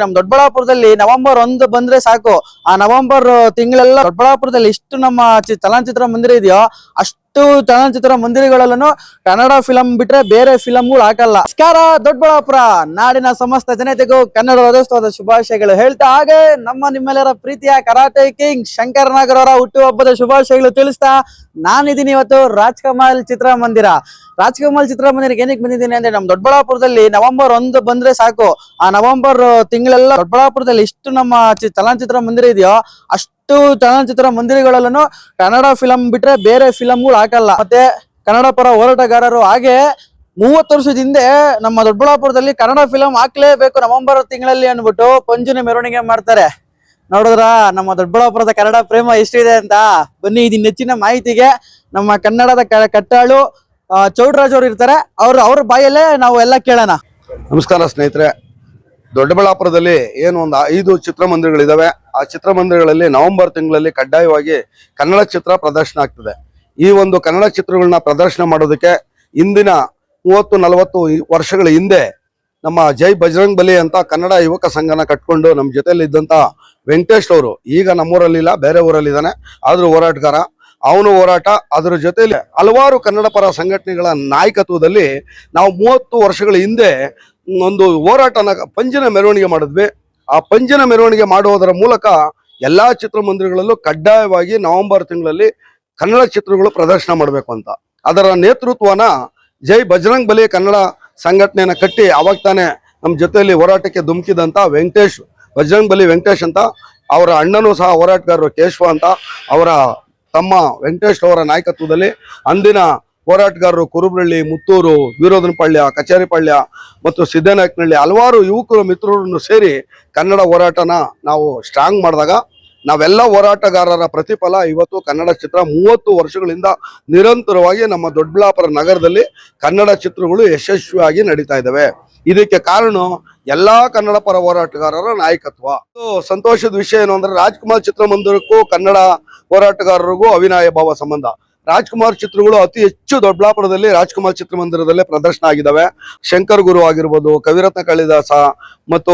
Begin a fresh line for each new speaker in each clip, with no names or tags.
ನಮ್ ದೊಡ್ಡಬಳ್ಳಾಪುರದಲ್ಲಿ ನವೆಂಬರ್ 1 ಬಂದ್ರೆ ಸಾಕು. ಆ ನವೆಂಬರ್ ತಿಂಗಳೆಲ್ಲ ದೊಡ್ಡಬಳ್ಳಾಪುರದಲ್ಲಿ ಎಷ್ಟು ನಮ್ಮ ಚಲನಚಿತ್ರ ಮಂದಿರ ಇದೆಯೋ ಅಷ್ಟು ಚಲನಚಿತ್ರ ಮಂದಿರಗಳಲ್ಲೂ ಕನ್ನಡ ಫಿಲಂ ಬಿಟ್ರೆ ಬೇರೆ ಫಿಲಂಗಳು ಹಾಕಲ್ಲ. ನಮಸ್ಕಾರ ದೊಡ್ಡಬಳ್ಳಾಪುರ ನಾಡಿನ ಸಮಸ್ತ ಜನತೆಗೂ ಕನ್ನಡ ರಾಜ್ಯೋತ್ಸವದ ಶುಭಾಶಯಗಳು ಹೇಳ್ತಾ, ಹಾಗೆ ನಿಮ್ಮೆಲ್ಲರ ಪ್ರೀತಿಯ ಕರಾಟೆ ಕಿಂಗ್ ಶಂಕರ್ ನಾಗರ್ ಅವರ ಹುಟ್ಟುಹಬ್ಬದ ಶುಭಾಶಯಗಳು ತಿಳಿಸ್ತಾ ನಾನಿದ್ದೀನಿ ಇವತ್ತು ರಾಜ್ಕಮಲ್ ಚಿತ್ರಮಂದಿರ. ರಾಜ್ಕಮಲ್ ಚಿತ್ರಮಂದಿರಕ್ಕೆ ಏನಕ್ಕೆ ಬಂದಿದ್ದೀನಿ ಅಂದ್ರೆ, ನಮ್ ದೊಡ್ಡಬಳ್ಳಾಪುರದಲ್ಲಿ ನವೆಂಬರ್ 1 ಬಂದ್ರೆ ಸಾಕು. ಆ ನವೆಂಬರ್ ತಿಂಗಳೆಲ್ಲ ದೊಡ್ಡಬಳ್ಳಾಪುರದಲ್ಲಿ ಎಷ್ಟು ನಮ್ಮ ಚಲನಚಿತ್ರ ಮಂದಿರ ಇದೆಯೋ ಅಷ್ಟು ಚಲನಚಿತ್ರ ಮಂದಿರಗಳಲ್ಲೂ ಕನ್ನಡ ಫಿಲಂ ಬಿಟ್ರೆ ಬೇರೆ ಫಿಲಂಗಳು ಹಾಕಲ್ಲ. ಮತ್ತೆ ಕನ್ನಡ ಪರ ಹೋರಾಟಗಾರರು ಹಾಗೆ 30 ವರ್ಷದ ಹಿಂದೆ ನಮ್ಮ ದೊಡ್ಡಬಳ್ಳಾಪುರದಲ್ಲಿ ಕನ್ನಡ ಫಿಲಂ ಹಾಕ್ಲೇಬೇಕು ನವೆಂಬರ್ ತಿಂಗಳಲ್ಲಿ ಅನ್ಬಿಟ್ಟು ಪಂಜಿನ ಮೆರವಣಿಗೆ ಮಾಡ್ತಾರೆ. ನೋಡಿದ್ರ ನಮ್ಮ ದೊಡ್ಡಬಳ್ಳಾಪುರದ ಕನ್ನಡ ಪ್ರೇಮ ಎಷ್ಟಿದೆ ಅಂತ. ಬನ್ನಿ ಇದನ್ನ ಹೆಚ್ಚಿನ ಮಾಹಿತಿಗೆ ನಮ್ಮ ಕನ್ನಡದ ಕಟ್ಟಾಳು ಚೌಡರಾಜ್ ಅವರು ಇರ್ತಾರೆ. ಅವ್ರ ಬಾಯಲ್ಲೇ ನಾವು ಎಲ್ಲ ಕೇಳೋಣ.
ನಮಸ್ಕಾರ ಸ್ನೇಹಿತರೆ. ದೊಡ್ಡಬಳ್ಳಾಪುರದಲ್ಲಿ ಏನು ಒಂದು 5 ಚಿತ್ರಮಂದಿರಗಳಿದಾವೆ. ಆ ಚಿತ್ರಮಂದಿರಗಳಲ್ಲಿ ನವೆಂಬರ್ ತಿಂಗಳಲ್ಲಿ ಕಡ್ಡಾಯವಾಗಿ ಕನ್ನಡ ಚಿತ್ರ ಪ್ರದರ್ಶನ ಆಗ್ತದೆ. ಈ ಒಂದು ಕನ್ನಡ ಚಿತ್ರಗಳನ್ನ ಪ್ರದರ್ಶನ ಮಾಡೋದಕ್ಕೆ ಇಂದಿನ 30-40 ವರ್ಷಗಳ ಹಿಂದೆ ನಮ್ಮ ಜೈ ಬಜರಂಗ್ ಬಲಿ ಅಂತ ಕನ್ನಡ ಯುವಕ ಸಂಘನ ಕಟ್ಕೊಂಡು ನಮ್ಮ ಜೊತೆಯಲ್ಲಿ ಇದ್ದಂತ ವೆಂಕಟೇಶ್ ಅವರು ಈಗ ನಮ್ಮೂರಲ್ಲಿಲ್ಲ, ಬೇರೆ ಊರಲ್ಲಿದ್ದಾನೆ, ಆದ್ರೂ ಹೋರಾಟಗಾರ. ಅವನು ಹೋರಾಟ, ಅದರ ಜೊತೆಲಿ ಹಲವಾರು ಕನ್ನಡ ಪರ ಸಂಘಟನೆಗಳ ನಾಯಕತ್ವದಲ್ಲಿ ನಾವು 30 ವರ್ಷಗಳ ಹಿಂದೆ ಒಂದು ಹೋರಾಟನ ಪಂಜಿನ ಮೆರವಣಿಗೆ ಮಾಡಿದ್ವಿ. ಆ ಪಂಜಿನ ಮೆರವಣಿಗೆ ಮಾಡುವುದರ ಮೂಲಕ ಎಲ್ಲಾ ಚಿತ್ರಮಂದಿರಗಳಲ್ಲೂ ಕಡ್ಡಾಯವಾಗಿ ನವೆಂಬರ್ ತಿಂಗಳಲ್ಲಿ ಕನ್ನಡ ಚಿತ್ರಗಳು ಪ್ರದರ್ಶನ ಮಾಡಬೇಕು ಅಂತ ಅದರ ನೇತೃತ್ವನ ಜೈ ಬಜರಂಗ್ ಬಲಿ ಕನ್ನಡ ಸಂಘಟನೆಯನ್ನ ಕಟ್ಟಿ ಅವಾಗ ತಾನೇ ನಮ್ಮ ಜೊತೆಯಲ್ಲಿ ಹೋರಾಟಕ್ಕೆ ಧುಮುಕಿದಂತ ಬಜರಂಗ್ ಬಲಿ ವೆಂಕಟೇಶ್ ಅಂತ, ಅವರ ಅಣ್ಣನೂ ಸಹ ಹೋರಾಟಗಾರರು ಕೇಶವ ಅಂತ, ಅವರ ತಮ್ಮ ವೆಂಕಟೇಶ್ ಅವರ ನಾಯಕತ್ವದಲ್ಲಿ ಅಂದಿನ ಹೋರಾಟಗಾರರು ಕುರುಬ್ರಳ್ಳಿ, ಮುತ್ತೂರು, ವೀರೋಧನಪಳ್ಯ, ಕಚೇರಿಪಳ್ಯ ಮತ್ತು ಸಿದ್ದನಾಯಕನಹಳ್ಳಿ ಹಲವಾರು ಯುವಕರು ಮಿತ್ರರನ್ನು ಸೇರಿ ಕನ್ನಡ ಹೋರಾಟನ ನಾವು ಸ್ಟ್ರಾಂಗ್ ಮಾಡಿದಾಗ ನಾವೆಲ್ಲ ಹೋರಾಟಗಾರರ ಪ್ರತಿಫಲ ಇವತ್ತು ಕನ್ನಡ ಚಿತ್ರ 30 ವರ್ಷಗಳಿಂದ ನಿರಂತರವಾಗಿ ನಮ್ಮ ದೊಡ್ಡಬಳ್ಳಾಪುರ ನಗರದಲ್ಲಿ ಕನ್ನಡ ಚಿತ್ರಗಳು ಯಶಸ್ವಿಯಾಗಿ ನಡೀತಾ ಇದ್ದಾವೆ. ಇದಕ್ಕೆ ಕಾರಣ ಎಲ್ಲಾ ಕನ್ನಡ ಪರ ಹೋರಾಟಗಾರರ ನಾಯಕತ್ವ. ಸಂತೋಷದ ವಿಷಯ ಏನು ಅಂದ್ರೆ, ರಾಜ್ಕುಮಾರ್ ಚಿತ್ರಮಂದಿರಕ್ಕೂ ಕನ್ನಡ ಹೋರಾಟಗಾರರಿಗೂ ಅವಿನಾಭಾವ ಸಂಬಂಧ. ರಾಜ್ಕುಮಾರ್ ಚಿತ್ರಗಳು ಅತಿ ಹೆಚ್ಚು ದೊಡ್ಡಬಳ್ಳಾಪುರದಲ್ಲಿ ರಾಜ್ಕುಮಾರ್ ಚಿತ್ರಮಂದಿರದಲ್ಲೇ ಪ್ರದರ್ಶನ ಆಗಿದ್ದಾವೆ. ಶಂಕರ್ ಗುರು ಆಗಿರ್ಬೋದು, ಕವಿರತ್ನ ಕಾಳಿದಾಸ ಮತ್ತು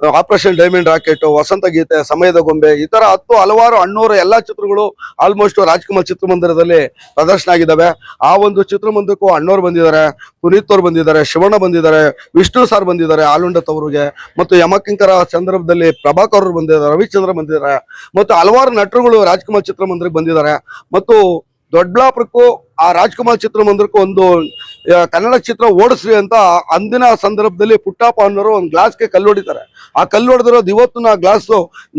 ಆಪರೇಷನ್ ಡೈಮಂಡ್ ರಾಕೆಟ್, ವಸಂತ ಗೀತೆ, ಸಮಯದ ಗೊಂಬೆ, ಈ ತರ ಹಲವಾರು ಅಣ್ಣೂರ ಎಲ್ಲಾ ಚಿತ್ರಗಳು ಆಲ್ಮೋಸ್ಟ್ ರಾಜ್ಕುಮಾರ್ ಚಿತ್ರಮಂದಿರದಲ್ಲಿ ಪ್ರದರ್ಶನ ಆಗಿದ್ದಾವೆ. ಆ ಒಂದು ಚಿತ್ರಮಂದಿರಕ್ಕೂ ಅಣ್ಣವ್ರು ಬಂದಿದ್ದಾರೆ, ಪುನೀತ್ ಅವ್ರು ಬಂದಿದ್ದಾರೆ, ಶಿವಣ್ಣ ಬಂದಿದ್ದಾರೆ, ವಿಷ್ಣು ಸಾರ್ ಬಂದಿದ್ದಾರೆ ಆಲುಂಡತ್ ಅವ್ರಿಗೆ, ಮತ್ತು ಯಮಕಿಂಕರ ಸಂದರ್ಭದಲ್ಲಿ ಪ್ರಭಾಕರ್ ಅವರು ಬಂದಿದ್ದಾರೆ, ರವಿಚಂದ್ರ ಬಂದಿದ್ದಾರೆ, ಮತ್ತು ಹಲವಾರು ನಟರುಗಳು ರಾಜ್ಕುಮಾರ್ ಚಿತ್ರಮಂದಿರಕ್ಕೆ ಬಂದಿದ್ದಾರೆ. ಮತ್ತು ದೊಡ್ಡಬಳ್ಳಾಪುರಕ್ಕೂ ಆ ರಾಜ್ಕುಮಾರ್ ಚಿತ್ರಮಂದಿರಕ್ಕೂ ಒಂದು ಕನ್ನಡ ಚಿತ್ರ ಓಡಿಸ್ರಿ ಅಂತ ಅಂದಿನ ಸಂದರ್ಭದಲ್ಲಿ ಪುಟ್ಟಪ್ಪ ಅನ್ನೋರು ಒಂದು ಗ್ಲಾಸ್ಗೆ ಕಲ್ಲು ಹೊಡಿತಾರೆ. ಆ ಕಲ್ಲು ಹೊಡೆದಿರೋದು ಇವತ್ತು ನಾ ಗ್ಲಾಸ್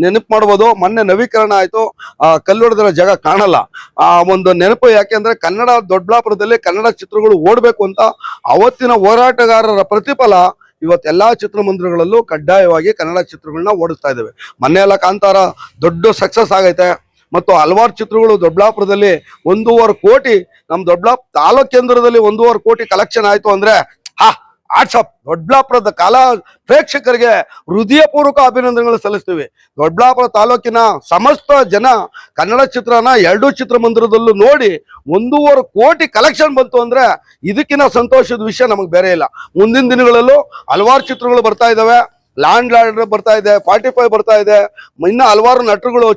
ನೆನಪು ಮಾಡ್ಬೋದು. ಮೊನ್ನೆ ನವೀಕರಣ ಆಯ್ತು, ಆ ಕಲ್ಲು ಹೊಡೆದಿರೋ ಜಾಗ ಕಾಣಲ್ಲ. ಆ ಒಂದು ನೆನಪು ಯಾಕೆಂದ್ರೆ ಕನ್ನಡ ದೊಡ್ಡಬಳ್ಳಾಪುರದಲ್ಲಿ ಕನ್ನಡ ಚಿತ್ರಗಳು ಓಡಬೇಕು ಅಂತ ಅವತ್ತಿನ ಹೋರಾಟಗಾರರ ಪ್ರತಿಫಲ ಇವತ್ತು ಎಲ್ಲಾ ಚಿತ್ರಮಂದಿರಗಳಲ್ಲೂ ಕಡ್ಡಾಯವಾಗಿ ಕನ್ನಡ ಚಿತ್ರಗಳನ್ನ ಓಡಿಸ್ತಾ ಇದ್ದೇವೆ. ಮೊನ್ನೆ ಎಲ್ಲ ಕಾಂತಾರ ದೊಡ್ಡ ಸಕ್ಸಸ್ ಆಗೈತೆ. ಮತ್ತು ಹಲವಾರು ಚಿತ್ರಗಳು ದೊಡ್ಡಬಳ್ಳಾಪುರದಲ್ಲಿ 1.5 ಕೋಟಿ, ನಮ್ಮ ದೊಡ್ಡಬಳ್ಳಾಪುರ ತಾಲೂಕು ಕೇಂದ್ರದಲ್ಲಿ 1.5 ಕೋಟಿ ಕಲೆಕ್ಷನ್ ಆಯ್ತು ಅಂದ್ರೆ ವಾಟ್ಸಪ್ ದೊಡ್ಡಬಳ್ಳಾಪುರದ ಕಲಾ ಪ್ರೇಕ್ಷಕರಿಗೆ ಹೃದಯಪೂರ್ವಕ ಅಭಿನಂದನೆಗಳು ಸಲ್ಲಿಸ್ತೀವಿ. ದೊಡ್ಡಬಳ್ಳಾಪುರ ತಾಲೂಕಿನ ಸಮಸ್ತ ಜನ ಕನ್ನಡ ಚಿತ್ರನ 2 ಚಿತ್ರಮಂದಿರದಲ್ಲೂ ನೋಡಿ 1.5 ಕೋಟಿ ಕಲೆಕ್ಷನ್ ಬಂತು ಅಂದ್ರೆ ಇದಕ್ಕಿಂತ ಸಂತೋಷದ ವಿಷಯ ನಮಗೆ ಬೇರೆ ಇಲ್ಲ. ಮುಂದಿನ ದಿನಗಳಲ್ಲೂ ಹಲವಾರು ಚಿತ್ರಗಳು ಬರ್ತಾ ಇದ್ದಾವೆ. ಲ್ಯಾಂಡ್ ಲಾರ್ಡರ್ ಬರ್ತಾ ಇದೆ, 45 ಬರ್ತಾ ಇದೆ, ಇನ್ನ ಹಲವಾರು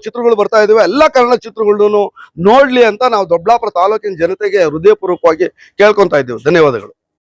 ಚಿತ್ರಗಳು ಬರ್ತಾ ಇದಾವೆ. ಎಲ್ಲ ಕನ್ನಡ ಚಿತ್ರಗಳನ್ನು ನೋಡ್ಲಿ ಅಂತ ನಾವು ದೊಡ್ಡಬಳ್ಳಾಪುರ ತಾಲೂಕಿನ ಜನತೆಗೆ ಹೃದಯಪೂರ್ವಕವಾಗಿ ಕೇಳ್ಕೊಂತಾ ಇದ್ದೀವಿ. ಧನ್ಯವಾದಗಳು.